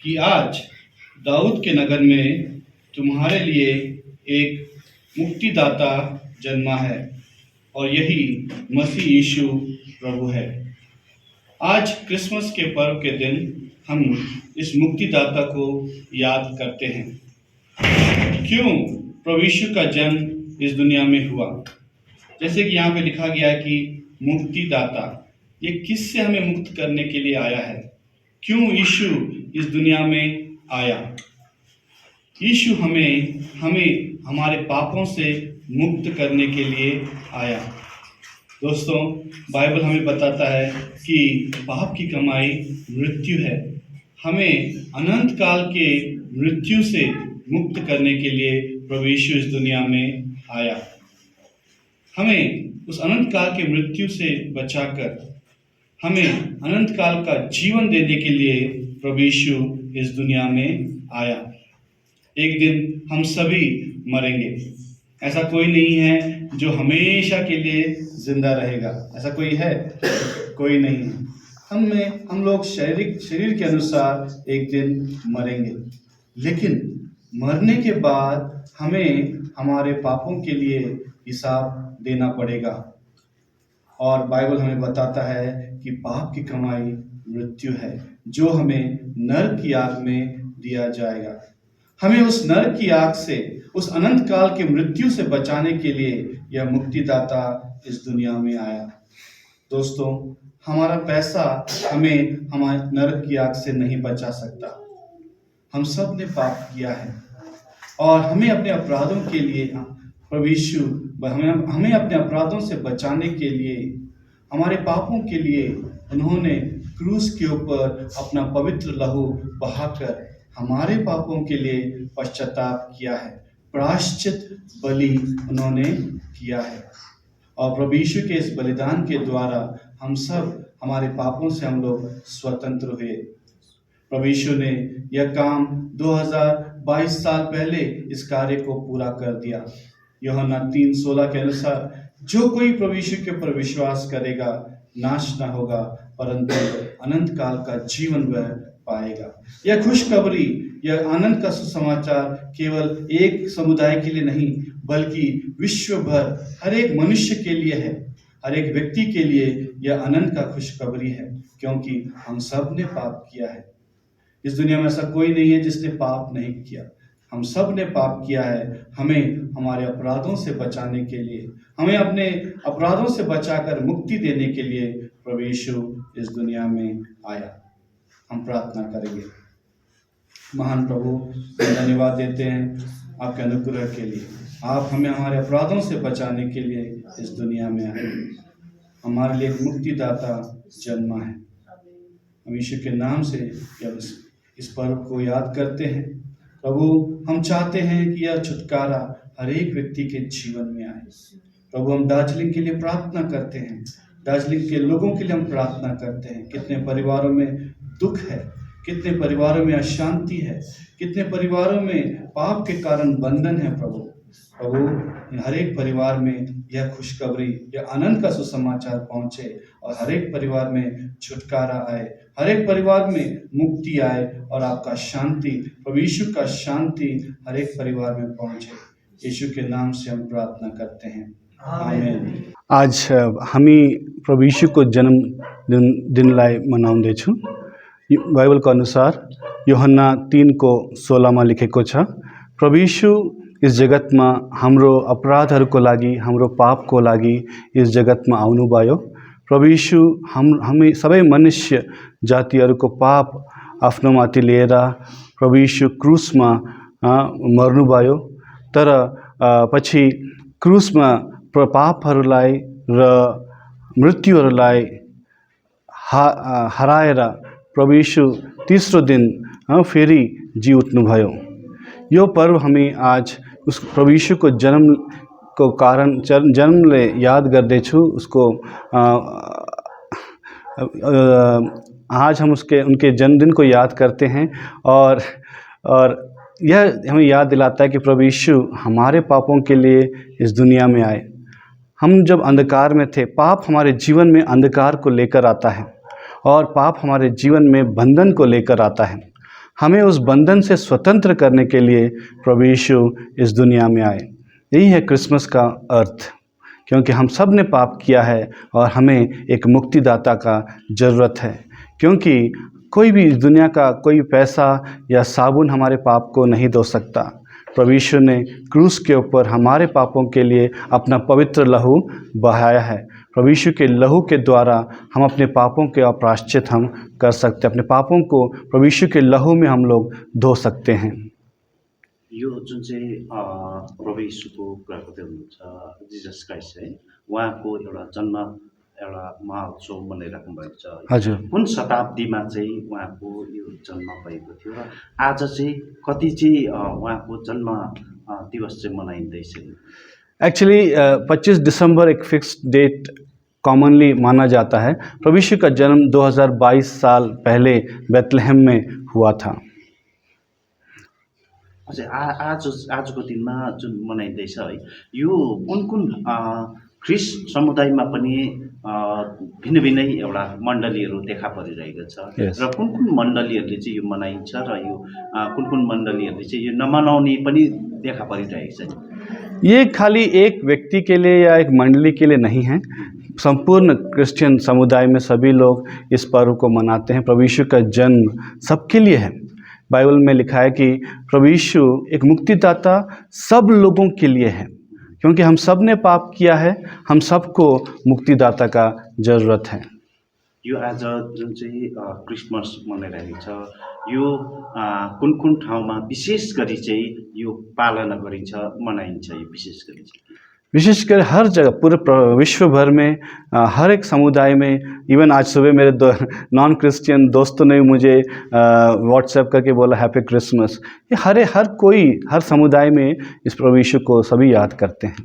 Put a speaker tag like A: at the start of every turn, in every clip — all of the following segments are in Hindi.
A: कि आज दाऊद के नगर में तुम्हारे लिए एक मुक्तिदाता जन्मा है और यही मसीह यीशु प्रभु है। आज क्रिसमस के पर्व के दिन हम इस मुक्तिदाता को याद करते हैं। क्यों प्रभु यीशु का जन्म इस दुनिया में हुआ? जैसे कि यहाँ पे लिखा गया है कि मुक्तिदाता, ये किससे हमें मुक्त करने के लिए आया है? क्यों यीशु इस दुनिया में आया? यीशु हमें हमारे पापों से मुक्त करने के लिए आया। दोस्तों, बाइबल हमें बताता है कि पाप की कमाई मृत्यु है। हमें अनंत काल के मृत्यु से मुक्त करने के लिए प्रभु यीशु इस दुनिया में आया। हमें उस अनंत काल के मृत्यु से बचाकर हमें अनंत काल का जीवन देने के लिए प्रभु यीशु इस दुनिया में आया। एक दिन हम सभी मरेंगे। ऐसा कोई नहीं है जो हमेशा के लिए जिंदा रहेगा। ऐसा कोई है? कोई नहीं है। हम लोग शरीर के अनुसार एक दिन मरेंगे, लेकिन मरने के बाद हमें हमारे पापों के लिए हिसाब देना पड़ेगा। और बाइबल हमें बताता है कि पाप की कमाई मृत्यु है, जो हमें नरक की आग में दिया जाएगा। हमें उस नरक की आग से, उस अनंत काल के मृत्यु से बचाने के लिए यह मुक्तिदाता इस दुनिया में आया। दोस्तों, हमारा पैसा हमें हमारे नरक की आग से नहीं बचा सकता। हम सब ने पाप किया है और हमें अपने अपराधों के लिए प्रभु यीशु हमें अपने अपराधों से बचाने के लिए, हमारे पापों के लिए उन्होंने क्रूस के ऊपर अपना पवित्र लहू बहाकर हमारे पापों के लिए पश्चाताप किया है। प्रायश्चित बलि उन्होंने किया है और प्रभु यीशु के इस बलिदान के द्वारा हम सब, हमारे पापों से हम लोग स्वतंत्र हुए। प्रभु यीशु ने यह काम 2022 साल पहले इस कार्य को पूरा कर दिया। यूहन्ना 3:16 के अनुसार जो कोई प्रभु यीशु के ऊपर विश्वास करेगा नाश न होगा, परंतु अनंत काल का जीवन वह पाएगा। यह खुशखबरी, यह आनंद का सुसमाचार केवल एक समुदाय के लिए नहीं, बल्कि विश्व भर हर एक मनुष्य के लिए है। हर एक व्यक्ति के लिए यह आनंद का खुशखबरी है, क्योंकि हम सब ने पाप किया है। इस दुनिया में ऐसा कोई नहीं है जिसने पाप नहीं किया। हम सब ने पाप किया है। हमें हमारे अपराधों से बचाने के लिए, हमें अपने अपराधों से बचाकर मुक्ति देने के लिए प्रभु यीशु इस दुनिया में आया। हम प्रार्थना करेंगे। महान प्रभु, धन्यवाद देते हैं आपके अनुग्रह के लिए। आप हमें हमारे अपराधों से बचाने के लिए इस दुनिया में आए। हमारे लिए एक मुक्तिदाता जन्मा है। हम यीशु के नाम से इस पर्व को याद करते हैं। प्रभु, हम चाहते हैं कि यह छुटकारा हर एक व्यक्ति के जीवन में आए। प्रभु, हम दार्जिलिंग के लिए प्रार्थना करते हैं। दार्जिलिंग के लोगों के लिए हम प्रार्थना करते हैं। कितने परिवारों में दुख है, कितने परिवारों में अशांति है, कितने परिवारों में पाप के कारण बंधन है। प्रभु, हर एक परिवार में यह खुशखबरी, यह आनंद का सुसमाचार पहुंचे और हर एक परिवार में छुटकारा आए, हर एक परिवार में मुक्ति आए और आपका शांति, प्रभु यीशु का शांति हर एक परिवार में पहुंचे। यीशु के नाम से हम प्रार्थना करते हैं, आमीन।
B: आज हामी प्रभु यीशु को जन्म दिनलाई मनाउँदैछौँ। बाइबलको अनुसार यूहन्ना 3:16 लेखेको छ, प्रभु यीशु इस जगतमा हाम्रो अपराधहरूको लागि, हाम्रो पापको लागि इस जगतमा आउनुभयो। प्रभु यीशु हामी सबै मनुष्य जातिहरूको पाप आफ्नोमाथि लिएर प्रभु यीशु क्रुसमा मर्नुभयो। तर पछि क्रुसमा पापहरूलाई र मृत्युहरूलाई हराएर प्रभु यीशु तीसरो दिन फेरि जी उठ्नुभयो। यो पर्व हामी आज उस प्रभु यीशु को जन्म को कारण, जन्मले याद गर्दैछौँ। उसको आज हम उनके जन्मदिन को याद करते हैं और यह हमें याद दिलाता है कि प्रभु यीशु हमारे पापों के लिए इस दुनिया में आए। हम जब अंधकार में थे, पाप हमारे जीवन में अंधकार को लेकर आता है और पाप हमारे जीवन में बंधन को लेकर आता है। हमें उस बंधन से स्वतंत्र करने के लिए प्रभु यीशु इस दुनिया में आए। यही है क्रिसमस का अर्थ, क्योंकि हम सब ने पाप किया है और हमें एक मुक्तिदाता का ज़रूरत है। क्योंकि कोई भी इस दुनिया का कोई पैसा या साबुन हमारे पाप को नहीं धो सकता। प्रभु यीशु ने क्रूस के ऊपर हमारे पापों के लिए अपना पवित्र लहू बहाया है। प्रभु यीशु के लहू के द्वारा हम अपने पापों के प्रायश्चित हम कर सकते हैं। अपने पापों को प्रभु यीशु के लहू में हम लोग धो सकते हैं।
C: यो जुन चाहिँ प्रभु यीशुको कुरा गर्दै हुनुहुन्छ जिजस क्राइस्ट है, उहाँको एउटा जन्म एउटा महोत्सव मनाइराख्नु भएको छ।
B: हजुर।
C: कुन शताब्दीमा चाहिँ उहाँको यो जन्म भएको थियो र आज चाहिँ कति चाहिँ उहाँको जन्म दिवस चाहिँ मनाइँदैछ?
B: एक्चुअली 25 दिसंबर एक फिक्स्ड डेट कॉमनली माना जाता है। प्रभु यीशु का जन्म 2022 साल पहले बेथलेहेम में हुआ था।
C: आजको दिनमा जुन मनाइँदैछ है, यो कुन कुन ख्रिस्ट समुदायमा पनि भिन्न भिन्नै एउटा मण्डलीहरू देखा परिरहेको छ।
B: Yes.
C: र कुन कुन मण्डलीहरूले चाहिँ यो मनाइन्छ र यो कुन कुन मण्डलीहरूले चाहिँ यो नमनाउने पनि देखा परिरहेको छ?
B: ये खाली एक व्यक्ति के लिए या एक मंडली के लिए नहीं है। संपूर्ण क्रिश्चियन समुदाय में सभी लोग इस पर्व को मनाते हैं। प्रभु यीशु का जन्म सबके लिए है। बाइबल में लिखा है कि प्रभु यीशु एक मुक्तिदाता सब लोगों के लिए है, क्योंकि हम सब ने पाप किया है। हम सबको मुक्तिदाता का ज़रूरत है।
C: यो आज जुन चाहिँ क्रिसमस मनाइरहेको छ, यो कुन कुन ठाउँमा विशेष गरी चाहिँ यो पालना गरिन्छ, मनाइन्छ? यो विशेष गरी चाहिँ
B: विशेषकर हर जगह पूरे विश्व भर में हर एक समुदाय में। इवन आज सुबह मेरे नॉन क्रिश्चियन दोस्तों ने मुझे व्हाट्सएप करके बोला हैप्पी क्रिसमस। ये हर कोई हर समुदाय में इस प्रभु यीशु को सभी याद करते हैं।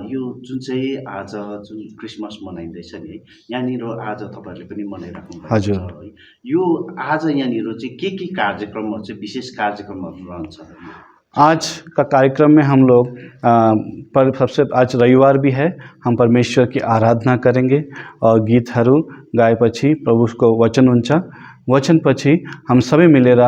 C: यो जुन चाहिँ आज जुन क्रिसमस मनाइँदैछ नि, यहाँनिर आज तपाईँहरूले पनि मनाइराख्नु भएको छ।
B: हजुर।
C: यो आज यहाँनिर चाहिँ के कार्यक्रमहरू चाहिँ विशेष कार्यक्रमहरू रहन्छ?
B: आज का कार्यक्रम में हम लोग पर सबसे आज रविवार भी है, हम परमेश्वर की आराधना करेंगे और गीतहरू गाएपछि प्रभुको वचन हुन्छ। वचन पछि हम सबै मिलेर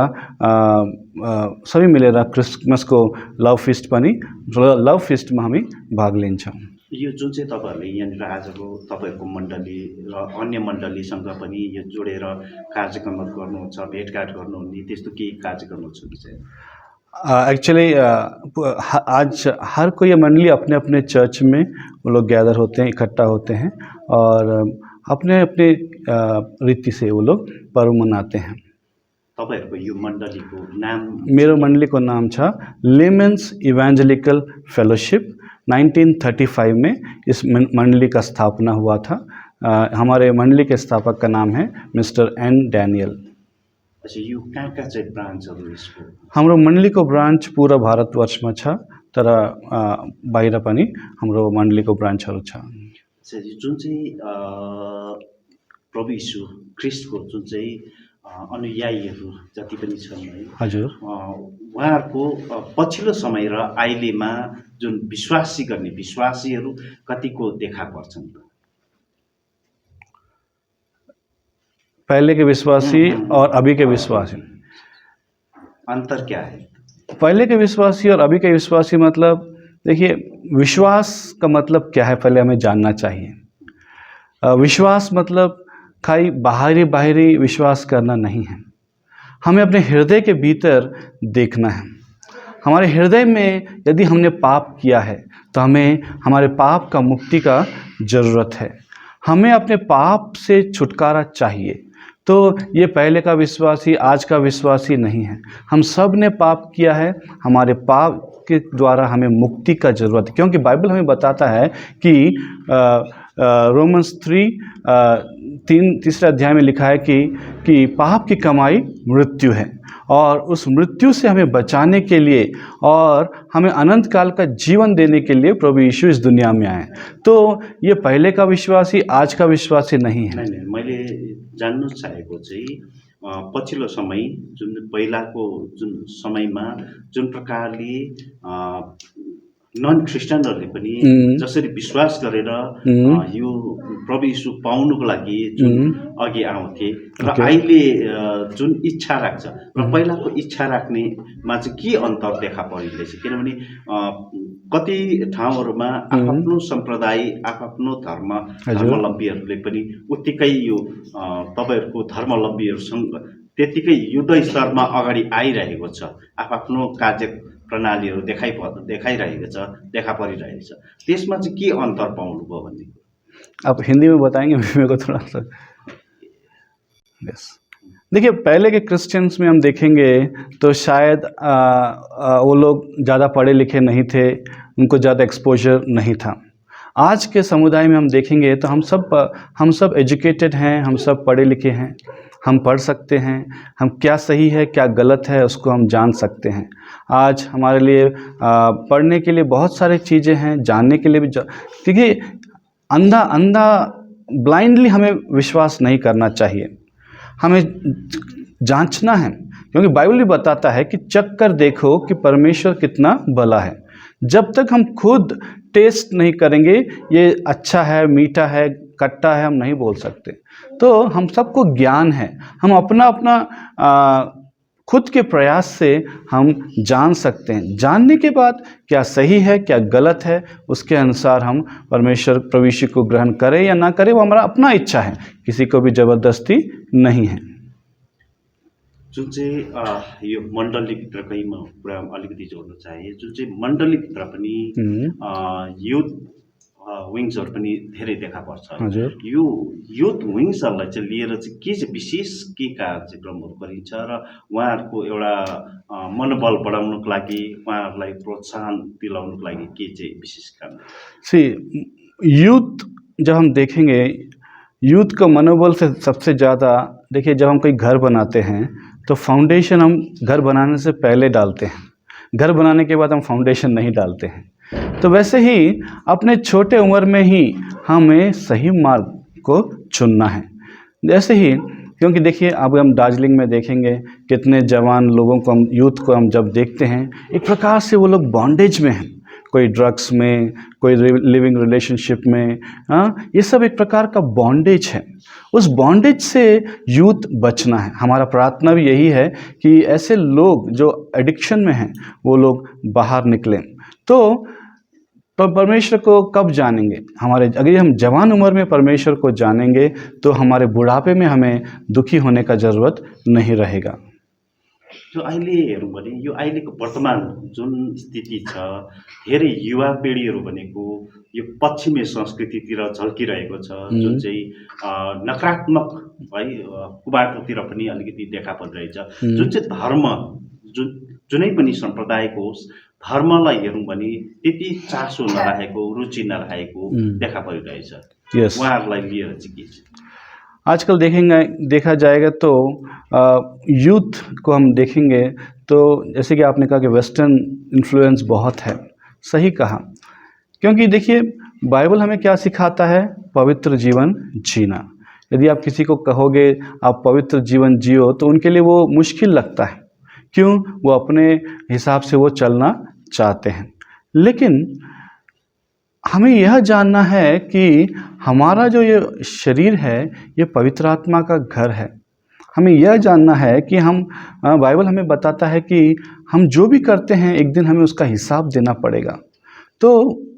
B: क्रिसमसको लभ फिस्ट पनि लभ फिस्टमा हामी भाग लिन्छौँ।
C: यो जुन चाहिँ तपाईँहरूले यहाँनिर आजको तपाईँहरूको मण्डली र अन्य मण्डलीसँग पनि यो जोडेर कार्यक्रमहरू गर्नुहुन्छ, भेटघाट गर्नुहुने, त्यस्तो केही कार्यक्रमहरू छ कि चाहिँ?
B: एक्चुअली आज हर कोई मंडली अपने अपने चर्च में वो लोग गैदर होते हैं, इकट्ठा होते हैं और अपने अपने रीति से वो लोग पर्व मनाते हैं।
C: तपाईँहरूको यो मण्डलीको नाम?
B: मेरो मण्डलीको नाम छ लेमेन्स इवेंजेलिकल फेलोशिप। 1935 में इस मंडली का स्थापना हुआ था। हमारे मंडली के स्थापक का नाम है मिस्टर एन डैनियल।
C: अच्छा, यो कहाँ चाहिँ ब्रान्चहरू यसको?
B: हाम्रो मण्डलीको ब्रान्च पूरा भारतवर्षमा छ, तर बाहिर पनि हाम्रो मण्डलीको ब्रान्चहरू छ।
C: अच्छा, जुन चाहिँ प्रभु यीशु ख्रिस्टको जुन चाहिँ अनुयायीहरू जति पनि छन् है,
B: हजुर,
C: उहाँहरूको पछिल्लो समय र अहिलेमा जुन विश्वासी गर्ने विश्वासीहरू कतिको देखा पर्छन्?
B: पहले के विश्वासी और अभी के विश्वासी
C: अंतर क्या है?
B: पहले के विश्वासी और अभी के विश्वासी मतलब, देखिए विश्वास का मतलब क्या है पहले हमें जानना चाहिए। विश्वास मतलब खाली बाहरी विश्वास करना नहीं है। हमें अपने हृदय के भीतर देखना है। हमारे हृदय में यदि हमने पाप किया है तो हमें हमारे पाप का मुक्ति का ज़रूरत है। हमें अपने पाप से छुटकारा चाहिए। तो ये पहले का विश्वासी आज का विश्वासी नहीं है। हम सब ने पाप किया है, हमारे पाप के द्वारा हमें मुक्ति का ज़रूरत है। क्योंकि बाइबल हमें बताता है कि रोमन्स 3 अध्याय में लिखा है कि पाप की कमाई मृत्यु है, और उस मृत्यु से हमें बचाने के लिए और हमें अनंत काल का जीवन देने के लिए प्रभु यीशु इस दुनिया में आए। तो ये पहले का विश्वासी आज का विश्वासी नहीं है।
C: नहीं, मैले जान्नु चाहेको चाहिँ पछिल्लो समय जुन पहिलाको जुन समयमा जुन प्रकारले नन क्रिस्चियनहरूले पनि जसरी विश्वास गरेर यो प्रभु यीशु पाउनुको लागि जुन अघि आउँथे र अहिले जुन इच्छा राख्छ र पहिलाको इच्छा राख्नेमा चाहिँ के अन्तर देखा परिँदैछ? किनभने कति ठाउँहरूमा आफ्नो सम्प्रदाय आफ्नो धर्मावलम्बीहरूले पनि उत्तिकै यो तपाईँहरूको धर्मावलम्बीहरूसँग त्यतिकै युद्ध स्तरमा अगाडि आइरहेको छ, आफ्नो कार्य प्रणालीहरू देखाइरहेको छ, देखा परिरहेको छ। त्यसमा चाहिँ के अन्तर पाउनुभयो भन्ने?
B: आप हिंदी में बताएंगे मेरे को थोड़ा सा? यस, देखिए पहले के क्रिश्चियंस में हम देखेंगे तो शायद वो लोग ज़्यादा पढ़े लिखे नहीं थे, उनको ज़्यादा एक्सपोजर नहीं था। आज के समुदाय में हम देखेंगे तो हम सब एजुकेटेड हैं, हम सब पढ़े लिखे हैं, हम पढ़ सकते हैं, हम क्या सही है क्या गलत है उसको हम जान सकते हैं। आज हमारे लिए पढ़ने के लिए बहुत सारी चीज़ें हैं, जानने के लिए भी क्योंकि अंधा ब्लाइंडली हमें विश्वास नहीं करना चाहिए, हमें जांचना है, क्योंकि बाइबल भी बताता है कि चख कर देखो कि परमेश्वर कितना भला है। जब तक हम खुद टेस्ट नहीं करेंगे ये अच्छा है, मीठा है, खट्टा है, हम नहीं बोल सकते। तो हम सबको ज्ञान है, हम अपना खुद के प्रयास से हम जान सकते हैं। जानने के बाद क्या सही है क्या गलत है उसके अनुसार हम परमेश्वर प्रभु यीशु को ग्रहण करें या ना करें वो हमारा अपना इच्छा है, किसी को भी जबरदस्ती नहीं है।
C: जुन चाहिँ यो मण्डलीभित्रकै म कुरा अलिकति जोड्न चाहे, जुन चाहिँ मण्डलीभित्र पनि युथ विङ्सहरू पनि धेरै देखा पर्छ। यो युथ विङ्सहरूलाई चाहिँ लिएर चाहिँ के चाहिँ विशेष के कार्यक्रमहरू गरिन्छ र उहाँहरूको एउटा मनोबल बढाउनको लागि, उहाँहरूलाई प्रोत्साहन दिलाउनको लागि के चाहिँ विशेष काम?
B: यूथ जब हम देखेंगे, यूथ का मनोबल से सबसे ज़्यादा देखिए, जब हम कोई घर बनाते हैं तो फाउंडेशन हम घर बनाने से पहले डालते हैं, घर बनाने के बाद हम फाउंडेशन नहीं डालते हैं। तो वैसे ही अपने छोटे उम्र में ही हमें सही मार्ग को चुनना है। जैसे ही, क्योंकि देखिए अब हम दार्जिलिंग में देखेंगे कितने जवान लोगों को, हम यूथ को हम जब देखते हैं एक प्रकार से वो लोग बॉन्डेज में हैं, कोई ड्रग्स में, कोई लिविंग रिलेशनशिप में, ये सब एक प्रकार का बॉन्डेज है। उस बॉन्डेज से यूथ बचना है। हमारा प्रार्थना भी यही है कि ऐसे लोग जो एडिक्शन में हैं वो लोग बाहर निकलें। तो परमेश्वर को कब जानेंगे? अगर हम जवान उम्र में परमेश्वर को जानेंगे तो हमारे बुढ़ापे में हमें दुखी होने का ज़रूरत नहीं रहेगा।
C: जो अहिले हेरौँ भने यो अहिलेको वर्तमान जुन स्थिति छ, धेरै युवा पिँढीहरू भनेको यो पश्चिमी संस्कृतितिर झल्किरहेको छ, जुन चाहिँ नकारात्मक है कुबाटोतिर पनि अलिकति देखा परिरहेछ। जुन चाहिँ धर्म, जुनै पनि सम्प्रदायको होस्, धर्मलाई हेरौँ भने त्यति चासो नराखेको, रुचि नराखेको देखा परिरहेछ। उहाँहरूलाई लिएर चाहिँ के छ?
B: आजकल देखा जाएगा तो यूथ को हम देखेंगे तो जैसे कि आपने कहा कि वेस्टर्न इन्फ्लुएंस बहुत है, सही कहा। क्योंकि देखिए बाइबल हमें क्या सिखाता है? पवित्र जीवन जीना। यदि आप किसी को कहोगे आप पवित्र जीवन जियो तो उनके लिए वो मुश्किल लगता है। क्यों? वो अपने हिसाब से वो चलना चाहते हैं। लेकिन हमें यह जानना है कि हमारा जो ये शरीर है ये पवित्र आत्मा का घर है। हमें यह जानना है कि बाइबल हमें बताता है कि हम जो भी करते हैं एक दिन हमें उसका हिसाब देना पड़ेगा। तो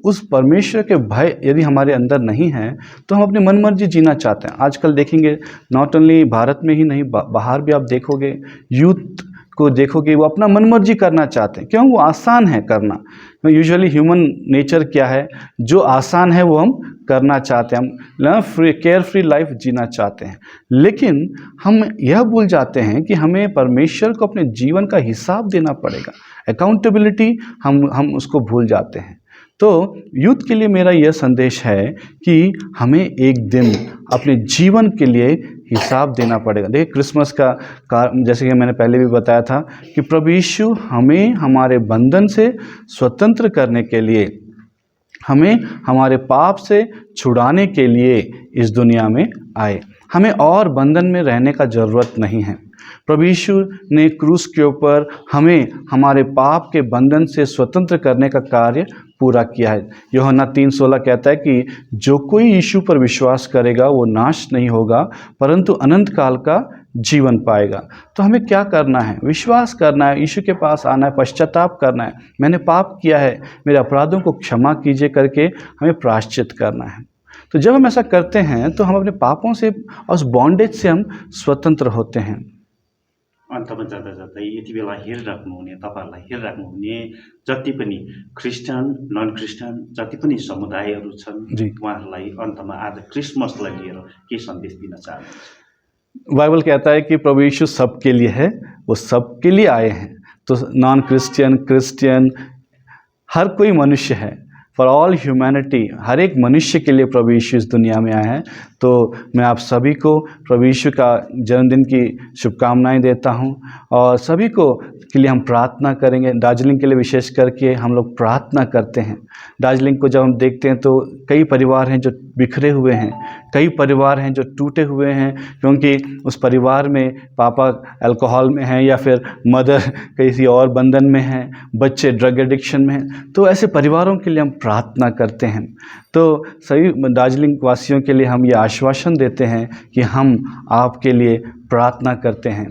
B: उस परमेश्वर के भय यदि हमारे अंदर नहीं है तो हम अपनी मनमर्जी जीना चाहते हैं। आजकल देखेंगे नॉट ओनली भारत में ही नहीं, बाहर भी आप देखोगे, यूथ को देखोगे वो अपना मनमर्जी करना चाहते हैं। क्यों? वो आसान है करना। यूजुअली ह्यूमन नेचर क्या है? जो आसान है वो हम करना चाहते हैं, हम केयर फ्री लाइफ जीना चाहते हैं। लेकिन हम यह भूल जाते हैं कि हमें परमेश्वर को अपने जीवन का हिसाब देना पड़ेगा। अकाउंटेबिलिटी हम उसको भूल जाते हैं। तो यूथ के लिए मेरा यह संदेश है कि हमें एक दिन अपने जीवन के लिए हिसाब देना पड़ेगा। देखिए क्रिसमस का जैसे कि मैंने पहले भी बताया था कि प्रभु यीशु हमें हमारे बंधन से स्वतंत्र करने के लिए, हमें हमारे पाप से छुड़ाने के लिए इस दुनिया में आए। हमें और बंधन में रहने का ज़रूरत नहीं है। प्रभु यीशु ने क्रूस के ऊपर हमें हमारे पाप के बंधन से स्वतंत्र करने का कार्य पूरा किया है। यूहन्ना 3:16 कहता है कि जो कोई यीशु पर विश्वास करेगा वो नाश नहीं होगा परंतु अनंत काल का जीवन पाएगा। तो हमें क्या करना है? विश्वास करना है, यीशु के पास आना है, पश्चाताप करना है, मैंने पाप किया है, मेरे अपराधों को क्षमा कीजिए करके हमें प्रायश्चित करना है। तो जब हम ऐसा करते हैं तो हम अपने पापों से और उस बॉन्डेज से हम स्वतंत्र होते हैं।
C: अन्तमा जाँदा जाँदै यति बेला हेरिराख्नुहुने तपाईँहरूलाई हेरिराख्नुहुने जति पनि क्रिस्चियन नन क्रिस्चियन जति पनि समुदायहरू छन्
B: जी।
C: उहाँहरूलाई अन्तमा आज क्रिसमसलाई लिएर के सन्देश दिन चाहनुहुन्छ?
B: बाइबल कहता है कि प्रभु यीशु सबके लिए है, वो सबके लिए आए हैं। तो नॉन क्रिश्चियन, क्रिश्चियन, हर कोई मनुष्य है, फॉर ऑल ह्यूमैनिटी, हर एक मनुष्य के लिए प्रभु यीशु इस दुनिया में आए हैं। तो मैं आप सभी को प्रभु यीशु का जन्मदिन की शुभकामनाएं देता हूं और सभी को के लिए हम प्रार्थना करेंगे। दार्जिलिंग के लिए विशेष करके हम लोग प्रार्थना करते हैं। दार्जिलिंग को जब हम देखते हैं तो कई परिवार हैं जो बिखरे हुए हैं, कई परिवार हैं जो टूटे हुए हैं क्योंकि उस परिवार में पापा अल्कोहल में हैं या फिर मदर किसी और बंधन में हैं, बच्चे ड्रग एडिक्शन में हैं। तो ऐसे परिवारों के लिए हम प्रार्थना करते हैं। तो सभी दार्जिलिंग वासियों के लिए हम ये आश्वासन देते हैं कि हम आपके लिए प्रार्थना करते हैं।